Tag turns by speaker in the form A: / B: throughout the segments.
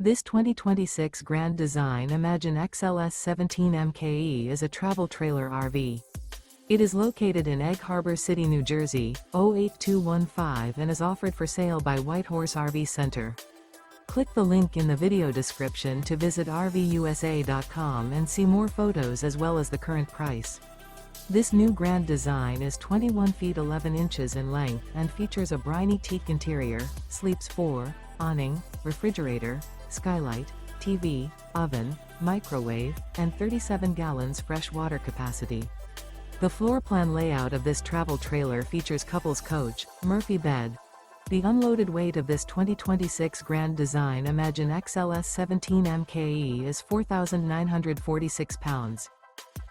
A: This 2026 Grand Design Imagine XLS 17 MKE is a travel trailer RV. It is located in Egg Harbor City, New Jersey, 08215 and is offered for sale by Whitehorse RV Center. Click the link in the video description to visit RVUSA.com and see more photos as well as the current price. This new Grand Design is 21 feet 11 inches in length and features a BRYNEE teak interior, sleeps 4, awning, refrigerator, skylight, TV, oven, microwave, and 37 gallons fresh water capacity. The floor plan layout of this travel trailer features couples coach, Murphy bed. The unloaded weight of this 2026 Grand Design Imagine XLS 17 MKE is 4,946 pounds.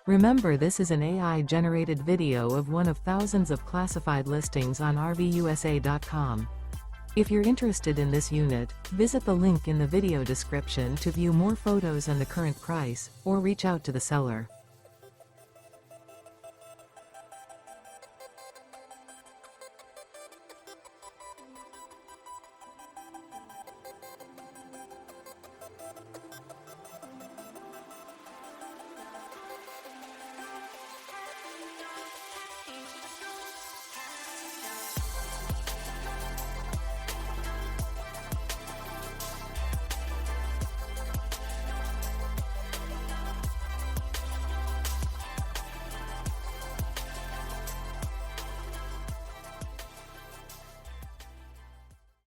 A: Remember, this is an AI-generated video of one of thousands of classified listings on RVUSA.com. If you're interested in this unit, visit the link in the video description to view more photos and the current price, or reach out to the seller.